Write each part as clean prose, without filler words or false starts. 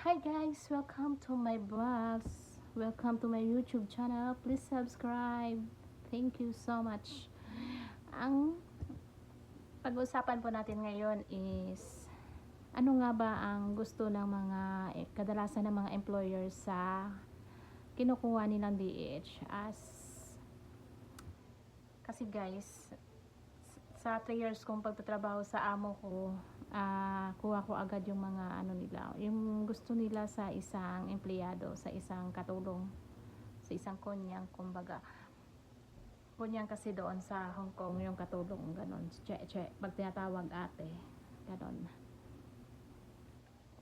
Hi guys, welcome to my vlogs. Welcome to my YouTube channel. Please subscribe. Thank you so much. Ang pag-uusapan po natin ngayon is ano nga ba ang gusto ng mga kadalasan ng mga employers sa kinukuha nilang DH as kasi guys sa 3 years kong pagtatrabaho sa amo ko, kuha ko agad yung mga ano nila, yung gusto nila sa isang empleyado, sa isang katulong, sa isang kunyang, kumbaga. Kunyang kasi doon sa Hong Kong yung katulong, ganon. Pag tinatawag ate, ganon.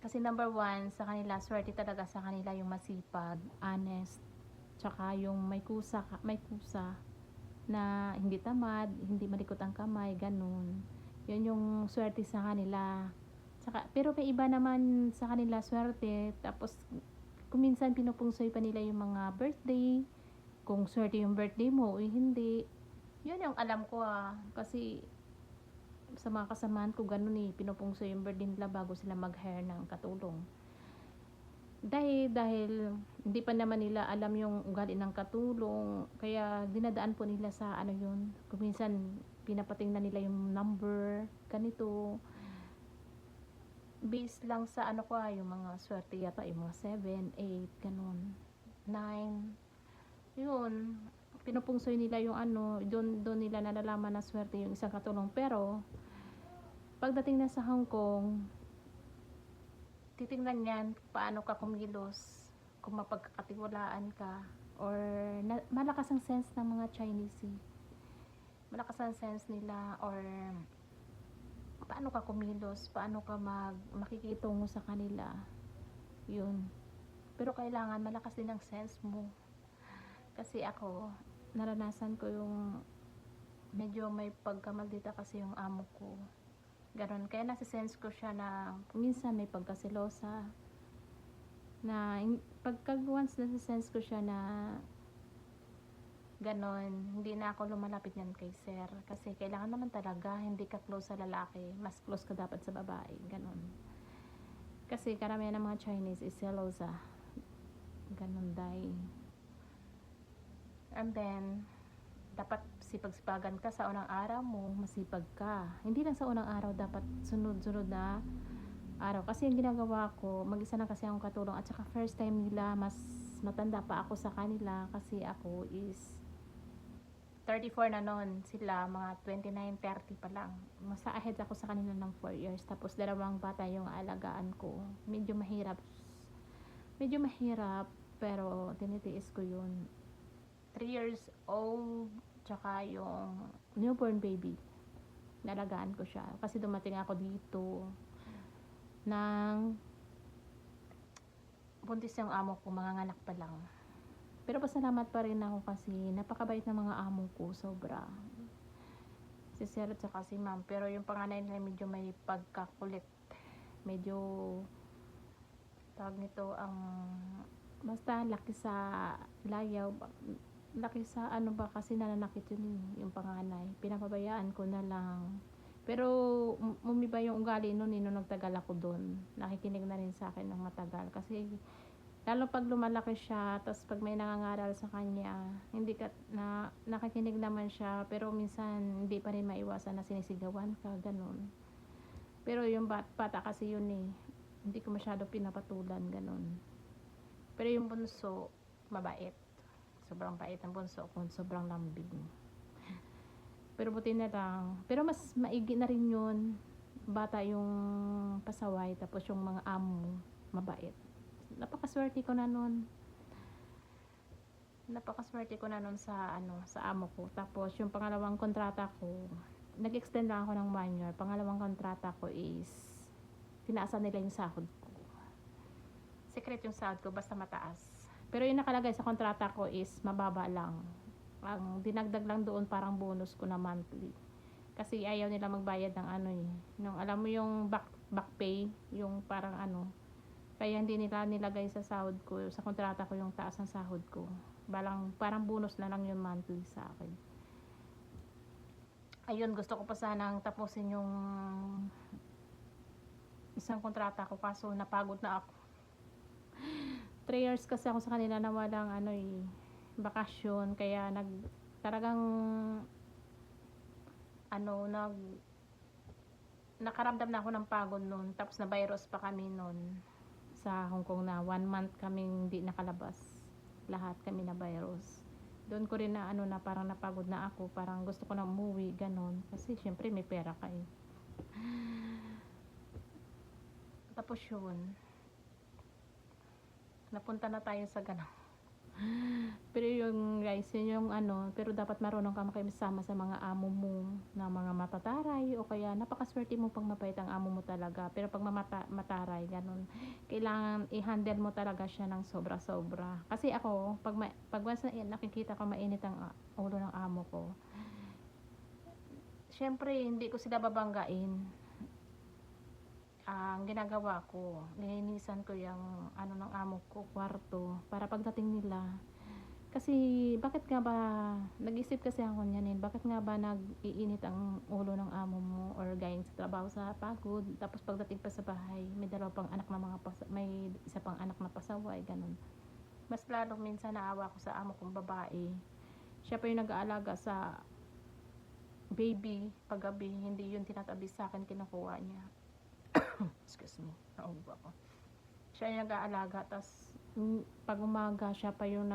Kasi number one, sa kanila, swerte talaga sa kanila yung masipag, honest, tsaka yung may kusa, na hindi tamad, hindi malikot ang kamay, ganun. Yun yung swerte sa kanila. Saka, pero may iba naman sa kanila swerte, tapos kuminsan pinupungsoy pa nila yung mga birthday, kung swerte yung birthday mo o hindi. Yun yung alam ko kasi sa mga kasamahan ko ganun pinupungsoy yung birthday nila bago sila mag-hire ng katulong. Dahil hindi pa naman nila alam yung ugali ng katulong, kaya dinadaan po nila sa ano yun, kuminsan pinapatingnan nila yung number ganito, based lang sa ano ko yung mga swerte yata yung mga 7, 8 ganun, 9, yun pinupungsoy nila yung ano, doon nila nalalaman na swerte yung isang katulong. Pero pagdating na sa Hong Kong, titingnan yan paano ka kumilos, kung mapagkakatiwalaan ka, or malakas ang sense ng mga Chinese malakas ang sense nila, or paano ka kumilos, paano ka makikitungo sa kanila, yun. Pero kailangan malakas din ang sense mo, kasi ako naranasan ko yung medyo may pagkamaldita kasi yung amo ko, ganon. Kaya nasisense ko siya na minsan may pagkasilosa, na pagka once nasisense ko siya na ganon, hindi na ako lumalapit yan kay sir, kasi kailangan naman talaga hindi ka close sa lalaki, mas close ka dapat sa babae, ganon. Kasi karamihan ng mga Chinese is selosa, ganon dahil. And then dapat sipag-sipagan ka sa unang araw mo, masipag ka. Hindi lang sa unang araw, dapat sunod-sunod na araw. Kasi yung ginagawa ko, mag-isa na kasi akong katulong, at saka first time nila, mas matanda pa ako sa kanila kasi ako is 34 na noon, sila mga 29, 30 pa lang. Mas ahead ako sa kanila ng 4 years. Tapos dalawang bata yung alagaan ko. Medyo mahirap. Medyo mahirap, pero tinitiis ko yun. 3 years old, tsaka yung newborn baby, nalagaan ko siya. Kasi dumating ako dito ng buntis yung amo ko, mga anak pa lang. Pero pasalamat pa rin ako kasi napakabait ng mga amo ko, sobra. Si sir at saka si ma'am. Pero yung panganay nila medyo may pagkakulit. Medyo tawag nito ang basta laki sa layaw, laki sa ano ba, kasi nananakit yun yung panganay. Pinapabayaan ko na lang. Pero umiba yung ugali nun nung nagtagal ako doon. Nakikinig na rin sa akin ng matagal. Kasi lalo pag lumalaki siya, tapos pag may nangangaral sa kanya, hindi ka nakikinig naman siya, pero minsan hindi pa rin maiwasan na sinisigawan ka, ganun. Pero yung bata kasi yun hindi ko masyado pinapatulan, ganun. Pero yung bunso, mabait. Sobrang bait ng bunso kung sobrang lambing. Pero buti na lang. Pero mas maigi na rin yun. Bata yung pasaway, tapos yung mga amo, mabait. Napakaswerte ko na nun. Napakaswerte ko na nun sa sa amo ko. Tapos yung pangalawang kontrata ko, nag-extend lang ako ng 1 year. Pangalawang kontrata ko is tinaasan nila yung sahod ko. Secret yung sahod ko, basta mataas. Pero yung nakalagay sa kontrata ko is mababa lang. Ang dinagdag lang doon parang bonus ko na monthly. Kasi ayaw nila magbayad ng nung alam mo yung back pay, yung parang kaya hindi nila nilagay sa sahod ko, sa kontrata ko yung taas ng sahod ko. Parang bonus na lang yung monthly sa akin. Ayun, gusto ko pa sanang tapusin yung isang kontrata ko, kaso napagod na ako. 3 years kasi ako sa kanila na walang ano bakasyon, kaya talagang ano, nakaramdam na ako ng pagod nun, tapos na virus pa kami nun sa Hong Kong, na 1 month kaming hindi nakalabas, lahat kami na virus. Doon ko rin na ano, na parang napagod na ako, parang gusto ko na umuwi ganon, kasi syempre may pera ka eh. Tapos yun, napunta na tayo sa ganon. Pero yung guys, yun yung ano, pero dapat marunong ka makisama sa mga amo mo na mga matataray, o kaya napakaswerte mo pang mabait ang amo mo talaga. Pero pag mataray, ganun, kailangan i-handle mo talaga siya ng sobra-sobra. Kasi ako, pag once na nakikita ko mainit ang ulo ng amo ko, syempre hindi ko sila babanggain. Ang ginagawa ko, nilinisan ko yung ano ng amo ko, kwarto, para pagdating nila. Kasi bakit nga ba, nag-isip kasi ako niyan bakit nga ba nag-iinit ang ulo ng amo mo, or galing sa trabaho sa pagod, tapos pagdating pa sa bahay may dalawa pang anak na may isa pang anak na pasaway, ganun. Mas lalo minsan naawa ko sa amo kong babae, siya pa yung nag-aalaga sa baby paggabi, hindi yun tinatabi sa akin, kinukuha niya. Excuse me, naubo ako. Siya yung nag-aalaga, tas pag umaga siya pa yung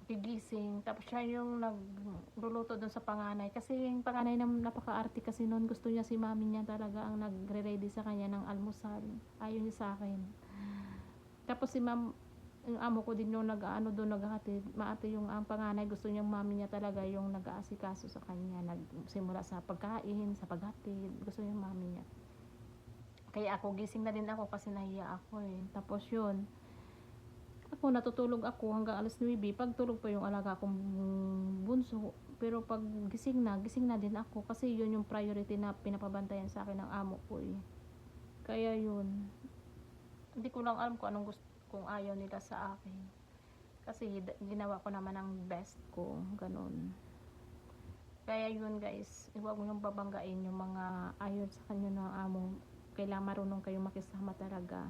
gigising, tapos siya yung nagluluto dun sa panganay, kasi yung panganay na napaka-arte kasi noon, gusto niya si mami niya talaga ang nagre-ready sa kanya ng almusal, ayaw niya sa akin. Tapos si yung amo ko din yung nag-ano doon, naghahatid, maate yung ang panganay, gusto niyang mami niya talaga yung nag-aasikaso sa kanya, nagsimula sa pagkain, sa paghatid, gusto niya mami niya. Kaya ako, gising na din ako kasi nahiya ako eh. Tapos yun, ako natutulog ako hanggang alas 9, pagtulog pa yung alaga kong bunso. Pero pag gising na din ako, kasi yun yung priority na pinapabantayan sa akin ng amo ko eh. Kaya yun, hindi ko lang alam kung anong gusto, kung ayaw nila sa akin, kasi ginawa ko naman ang best ko, ganun. Kaya yun guys, huwag mo yung babanggain yung mga ayaw sa kanya ng amo. Kailangan marunong kayong makisama talaga.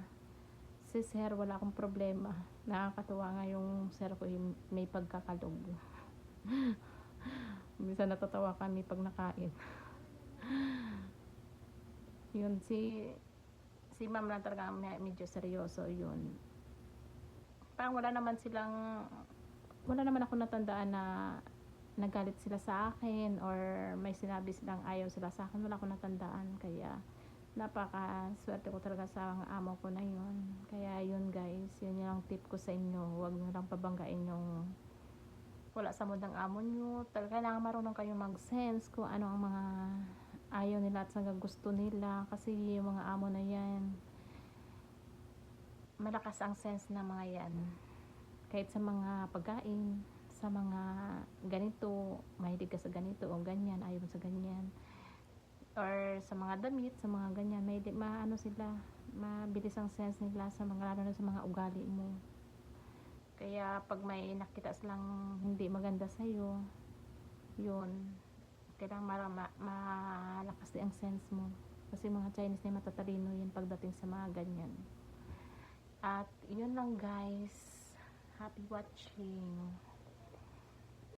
Si sir, wala akong problema, nakakatuwa nga yung sir ko yung may pagkakalog. Minsan natatawa kami pag nakain. Yun, si ma'am lang talaga medyo seryoso yun. Parang wala naman ako natandaan na nagalit sila sa akin, or may sinabi silang ayaw sila sa akin, wala akong natandaan. Kaya napaka swerte ko talaga sa mga amo ko na yun. Kaya yun guys, yun yung tip ko sa inyo, huwag nyo lang pabanggain yung wala sa mood ng amo nyo. Kailangan marunong kayo mag-sense kung ano ang mga ayaw nila at saan gusto nila, kasi yung mga amo na yan, malakas ang sense ng mga yan. Kahit sa mga pagkain, sa mga ganito, mahilig ka sa ganito o ganyan, ayaw mo sa ganyan, or sa mga damit, sa mga ganyan, maano sila, mabilis ang sense nila sa mga, lalo na sa mga ugali mo. Kaya pag may nakita silang hindi maganda sa'yo, yun, kailangan malakas din ang sense mo, kasi mga Chinese na matatalino yun pagdating sa mga ganyan. At yun lang guys, happy watching.